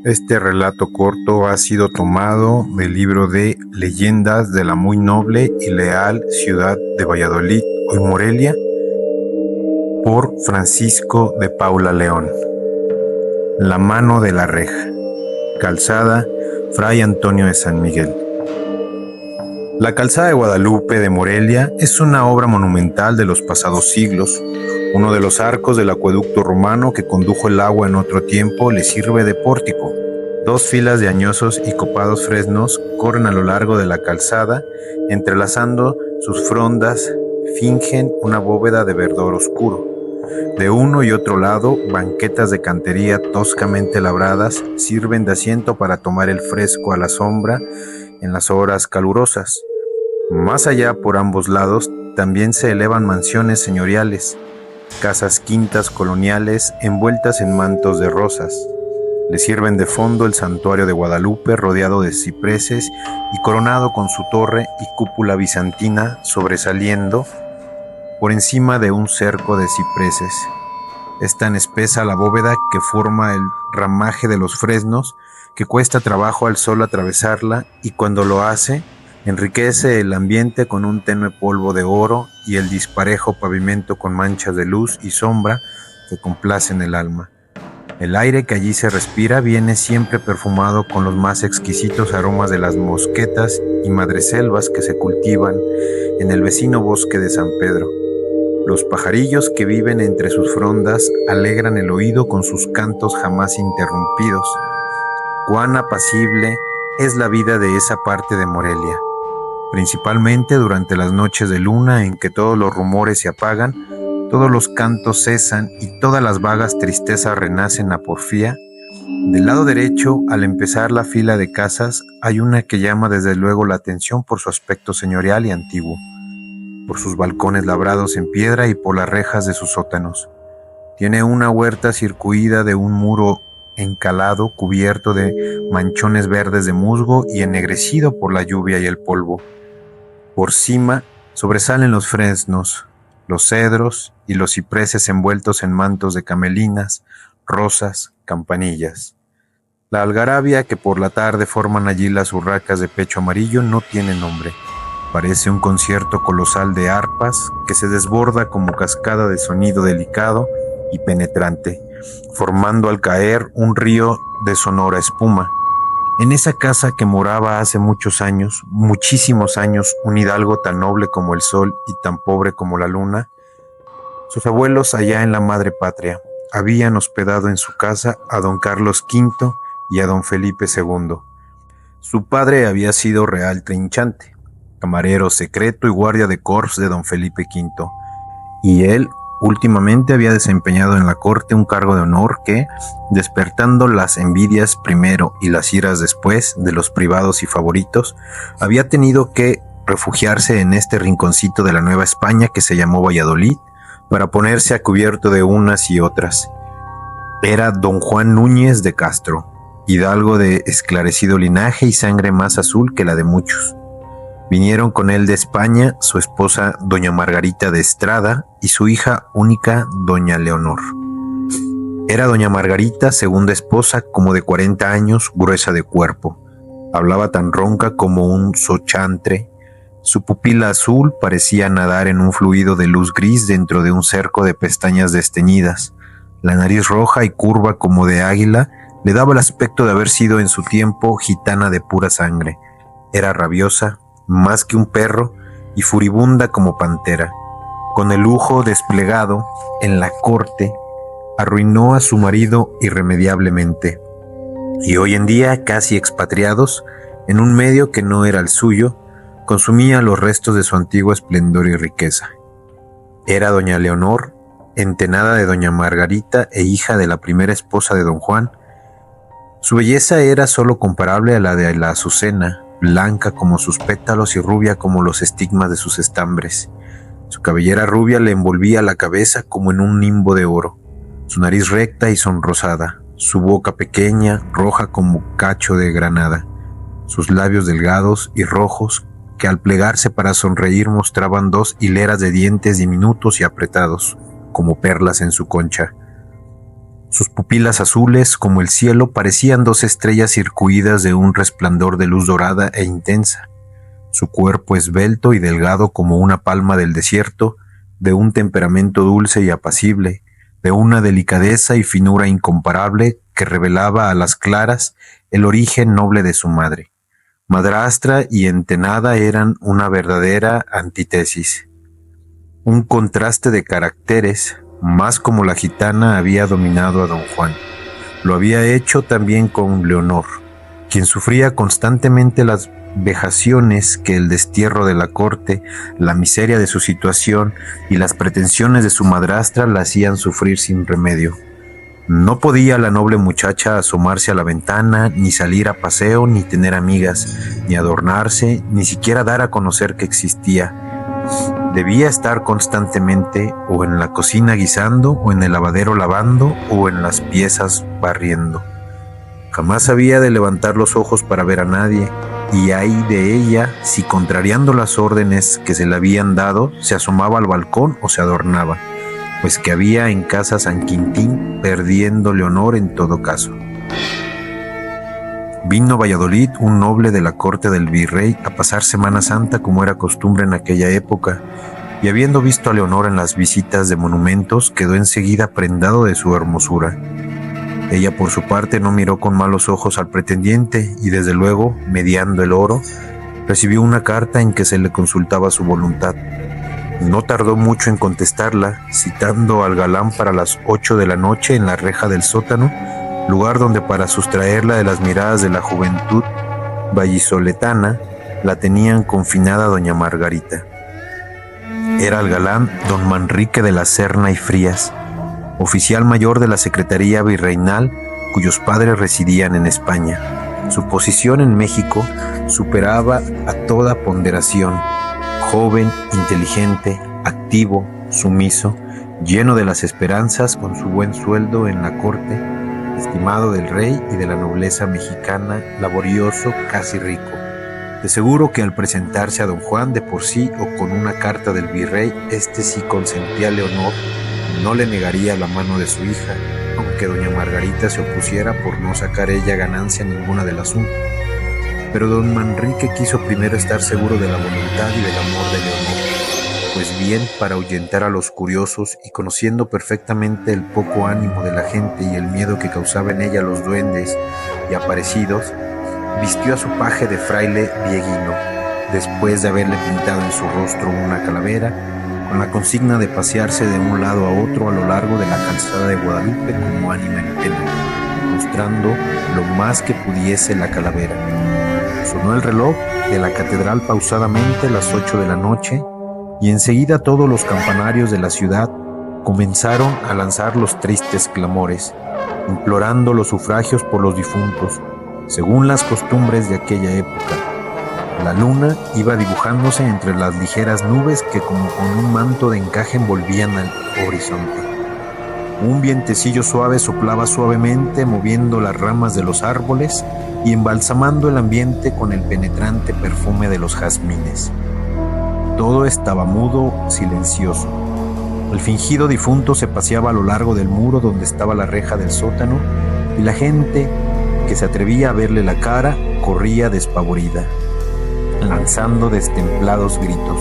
Este relato corto ha sido tomado del libro de Leyendas de la muy noble y leal ciudad de Valladolid, hoy Morelia, por Francisco de Paula León. La mano de la reja. Calzada Fray Antonio de San Miguel. La calzada de Guadalupe de Morelia es una obra monumental de los pasados siglos. Uno de los arcos del acueducto romano que condujo el agua en otro tiempo le sirve de pórtico. Dos filas de añosos y copados fresnos corren a lo largo de la calzada, entrelazando sus frondas, fingen una bóveda de verdor oscuro. De uno y otro lado, banquetas de cantería toscamente labradas sirven de asiento para tomar el fresco a la sombra en las horas calurosas. Más allá, por ambos lados, también se elevan mansiones señoriales, casas quintas coloniales envueltas en mantos de rosas. Le sirven de fondo el santuario de Guadalupe, rodeado de cipreses y coronado con su torre y cúpula bizantina sobresaliendo por encima de un cerco de cipreses. Es tan espesa la bóveda que forma el ramaje de los fresnos que cuesta trabajo al sol atravesarla, y cuando lo hace, enriquece el ambiente con un tenue polvo de oro y el disparejo pavimento con manchas de luz y sombra que complacen el alma. El aire que allí se respira viene siempre perfumado con los más exquisitos aromas de las mosquetas y madreselvas que se cultivan en el vecino bosque de San Pedro. Los pajarillos que viven entre sus frondas alegran el oído con sus cantos jamás interrumpidos. Cuán apacible es la vida de esa parte de Morelia, principalmente durante las noches de luna en que todos los rumores se apagan, todos los cantos cesan y todas las vagas tristezas renacen a porfía. Del lado derecho, al empezar la fila de casas, hay una que llama desde luego la atención por su aspecto señorial y antiguo, por sus balcones labrados en piedra y por las rejas de sus sótanos. Tiene una huerta circuida de un muro encalado cubierto de manchones verdes de musgo y ennegrecido por la lluvia y el polvo. Por cima sobresalen los fresnos, los cedros y los cipreses envueltos en mantos de camelinas, rosas, campanillas. La algarabia que por la tarde forman allí las urracas de pecho amarillo no tiene nombre. Parece un concierto colosal de arpas que se desborda como cascada de sonido delicado y penetrante, formando al caer un río de sonora espuma. En esa casa que moraba hace muchos años, muchísimos años, un hidalgo tan noble como el sol y tan pobre como la luna, sus abuelos allá en la madre patria habían hospedado en su casa a don Carlos V y a don Felipe II. Su padre había sido real trinchante, camarero secreto y guardia de corps de don Felipe V, y él últimamente había desempeñado en la corte un cargo de honor que, despertando las envidias primero y las iras después de los privados y favoritos, había tenido que refugiarse en este rinconcito de la Nueva España que se llamó Valladolid para ponerse a cubierto de unas y otras. Era don Juan Núñez de Castro, hidalgo de esclarecido linaje y sangre más azul que la de muchos. Vinieron con él de España su esposa doña Margarita de Estrada y su hija única doña Leonor. Era doña Margarita, segunda esposa, como de 40 años, gruesa de cuerpo. Hablaba tan ronca como un sochantre. Su pupila azul parecía nadar en un fluido de luz gris dentro de un cerco de pestañas desteñidas. La nariz roja y curva como de águila le daba el aspecto de haber sido en su tiempo gitana de pura sangre. Era rabiosa, más que un perro, y furibunda como pantera. Con el lujo desplegado en la corte, arruinó a su marido irremediablemente, y hoy en día, casi expatriados, en un medio que no era el suyo, consumía los restos de su antiguo esplendor y riqueza. Era doña Leonor, entenada de doña Margarita e hija de la primera esposa de don Juan. Su belleza era solo comparable a la de la azucena, blanca como sus pétalos y rubia como los estigmas de sus estambres. Su cabellera rubia le envolvía la cabeza como en un nimbo de oro, su nariz recta y sonrosada, su boca pequeña, roja como cacho de granada, sus labios delgados y rojos que al plegarse para sonreír mostraban 2 hileras de dientes diminutos y apretados, como perlas en su concha. Sus pupilas azules, como el cielo, parecían 2 estrellas circuidas de un resplandor de luz dorada e intensa. Su cuerpo esbelto y delgado como una palma del desierto, de un temperamento dulce y apacible, de una delicadeza y finura incomparable que revelaba a las claras el origen noble de su madre. Madrastra y entenada eran una verdadera antítesis, un contraste de caracteres, más como la gitana había dominado a don Juan. Lo había hecho también con Leonor, quien sufría constantemente las vejaciones que el destierro de la corte, la miseria de su situación y las pretensiones de su madrastra la hacían sufrir sin remedio. No podía la noble muchacha asomarse a la ventana, ni salir a paseo, ni tener amigas, ni adornarse, ni siquiera dar a conocer que existía. Debía estar constantemente o en la cocina guisando, o en el lavadero lavando, o en las piezas barriendo. Jamás había de levantar los ojos para ver a nadie, y ay de ella si, contrariando las órdenes que se le habían dado, se asomaba al balcón o se adornaba, pues que había en casa San Quintín, perdiendo Leonor en todo caso. Vino a Valladolid un noble de la corte del virrey a pasar Semana Santa como era costumbre en aquella época, y habiendo visto a Leonor en las visitas de monumentos, quedó enseguida prendado de su hermosura. Ella por su parte no miró con malos ojos al pretendiente y desde luego, mediando el oro, recibió una carta en que se le consultaba su voluntad. No tardó mucho en contestarla, citando al galán para las 8 de la noche en la reja del sótano, lugar donde para sustraerla de las miradas de la juventud vallisoletana la tenían confinada doña Margarita. Era el galán don Manrique de la Serna y Frías, oficial mayor de la Secretaría Virreinal, cuyos padres residían en España. Su posición en México superaba a toda ponderación. Joven, inteligente, activo, sumiso, lleno de las esperanzas, con su buen sueldo en la corte, estimado del rey y de la nobleza mexicana, laborioso, casi rico. De seguro que al presentarse a don Juan de por sí o con una carta del virrey, sí consentía a Leonor, no le negaría la mano de su hija, aunque doña Margarita se opusiera por no sacar ella ganancia ninguna del asunto. Pero don Manrique quiso primero estar seguro de la voluntad y del amor de Leonor, pues bien para ahuyentar a los curiosos y conociendo perfectamente el poco ánimo de la gente y el miedo que causaba en ella los duendes y aparecidos, vistió a su paje de fraile vieguino, después de haberle pintado en su rostro una calavera, con la consigna de pasearse de un lado a otro a lo largo de la calzada de Guadalupe como ánima en pena, mostrando lo más que pudiese la calavera. Sonó el reloj de la catedral pausadamente a las 8 de la noche y enseguida todos los campanarios de la ciudad comenzaron a lanzar los tristes clamores, implorando los sufragios por los difuntos, según las costumbres de aquella época. La luna iba dibujándose entre las ligeras nubes que como con un manto de encaje envolvían al horizonte. Un vientecillo suave soplaba suavemente, moviendo las ramas de los árboles y embalsamando el ambiente con el penetrante perfume de los jazmines. Todo estaba mudo, silencioso. El fingido difunto se paseaba a lo largo del muro donde estaba la reja del sótano y la gente que se atrevía a verle la cara corría despavorida, lanzando destemplados gritos.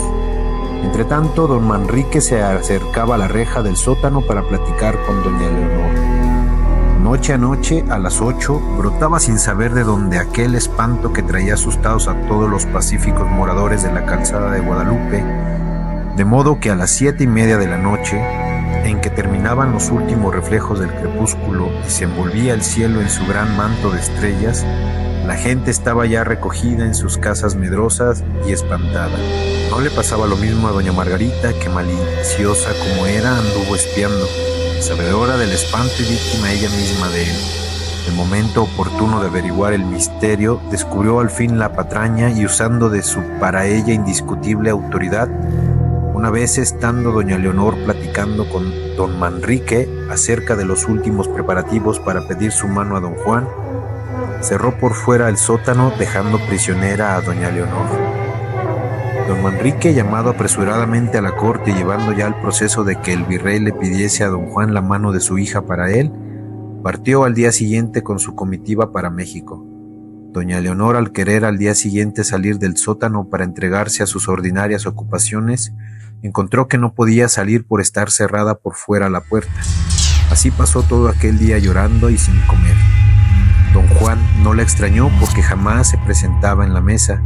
Entretanto, don Manrique se acercaba a la reja del sótano para platicar con doña Leonor. Noche a noche, a las 8, brotaba sin saber de dónde aquel espanto que traía asustados a todos los pacíficos moradores de la calzada de Guadalupe, de modo que a las 7:30 de la noche, en que terminaban los últimos reflejos del crepúsculo y se envolvía el cielo en su gran manto de estrellas, la gente estaba ya recogida en sus casas medrosas y espantada. No le pasaba lo mismo a doña Margarita, que maliciosa como era anduvo espiando, sabedora del espanto y víctima ella misma de él. El momento oportuno de averiguar el misterio, descubrió al fin la patraña y usando de su para ella indiscutible autoridad, una vez estando doña Leonor platicando con don Manrique acerca de los últimos preparativos para pedir su mano a don Juan, cerró por fuera el sótano dejando prisionera a doña Leonor. Don Manrique, llamado apresuradamente a la corte, llevando ya el proceso de que el virrey le pidiese a don Juan la mano de su hija para él, partió al día siguiente con su comitiva para México. Doña Leonor, al querer al día siguiente salir del sótano para entregarse a sus ordinarias ocupaciones, encontró que no podía salir por estar cerrada por fuera la puerta. Así pasó todo aquel día llorando y sin comer. Don Juan no la extrañó porque jamás se presentaba en la mesa.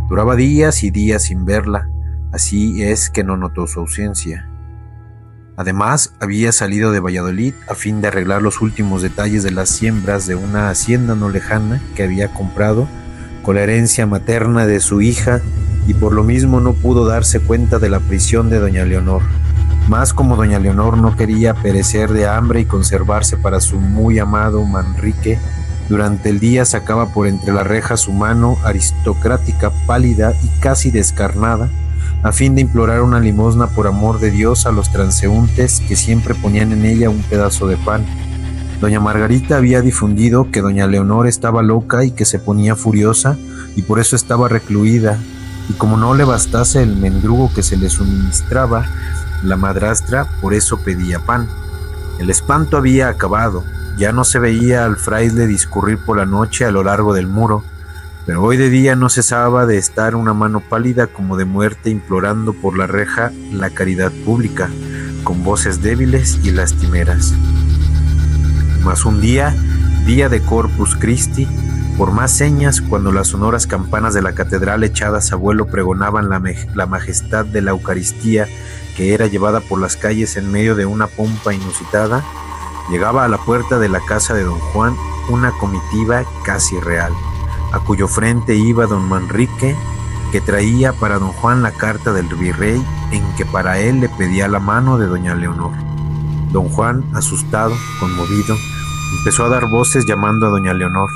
Duraba días y días sin verla, así es que no notó su ausencia. Además, había salido de Valladolid a fin de arreglar los últimos detalles de las siembras de una hacienda no lejana que había comprado con la herencia materna de su hija, y por lo mismo no pudo darse cuenta de la prisión de doña Leonor. Mas como doña Leonor no quería perecer de hambre y conservarse para su muy amado Manrique, durante el día sacaba por entre las rejas su mano aristocrática, pálida y casi descarnada, a fin de implorar una limosna por amor de Dios a los transeúntes que siempre ponían en ella un pedazo de pan. Doña Margarita había difundido que doña Leonor estaba loca y que se ponía furiosa, y por eso estaba recluida, y como no le bastase el mendrugo que se le suministraba, la madrastra por eso pedía pan. El espanto había acabado. Ya no se veía al fraile discurrir por la noche a lo largo del muro, pero hoy de día no cesaba de estar una mano pálida como de muerte implorando por la reja la caridad pública, con voces débiles y lastimeras. Mas un día, día de Corpus Christi, por más señas, cuando las sonoras campanas de la catedral echadas a vuelo pregonaban la majestad de la Eucaristía que era llevada por las calles en medio de una pompa inusitada, llegaba a la puerta de la casa de don Juan una comitiva casi real, a cuyo frente iba don Manrique, que traía para don Juan la carta del virrey en que para él le pedía la mano de doña Leonor. Don Juan, asustado, conmovido, empezó a dar voces llamando a doña Leonor.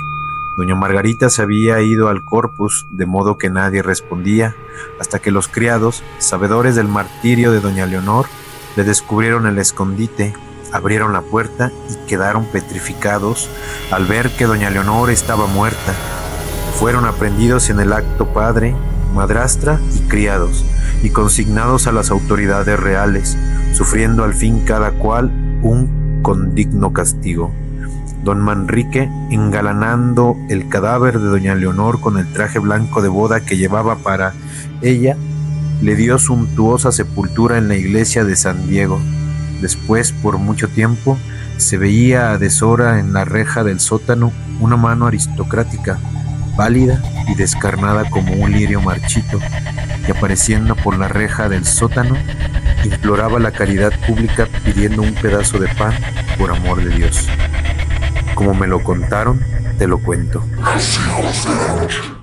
Doña Margarita se había ido al corpus, de modo que nadie respondía, hasta que los criados, sabedores del martirio de doña Leonor, le descubrieron el escondite, abrieron la puerta y quedaron petrificados al ver que doña Leonor estaba muerta. Fueron aprehendidos en el acto padre, madrastra y criados, y consignados a las autoridades reales, sufriendo al fin cada cual un condigno castigo. Don Manrique, engalanando el cadáver de doña Leonor con el traje blanco de boda que llevaba para ella, le dio suntuosa sepultura en la iglesia de San Diego. Después, por mucho tiempo, se veía a deshora en la reja del sótano una mano aristocrática, pálida y descarnada como un lirio marchito, que apareciendo por la reja del sótano, imploraba la caridad pública pidiendo un pedazo de pan por amor de Dios. Como me lo contaron, te lo cuento. Los hijos de la noche.